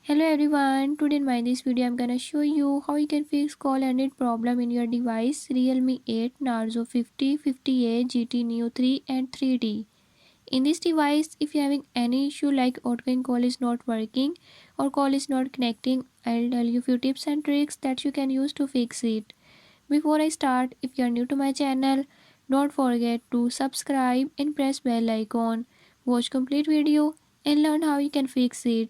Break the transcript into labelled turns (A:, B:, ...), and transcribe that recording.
A: Hello everyone, today in my this video I'm gonna show you how you can fix call ended problem in your device Realme 8 Narzo 50, 50A, GT Neo 3 and 3D. In this device, if you're having any issue like outgoing call is not working or call is not connecting, I'll tell you few tips and tricks that you can use to fix it. Before I start, if you're new to my channel, don't forget to subscribe and press bell icon. Watch complete video and learn how you can fix it.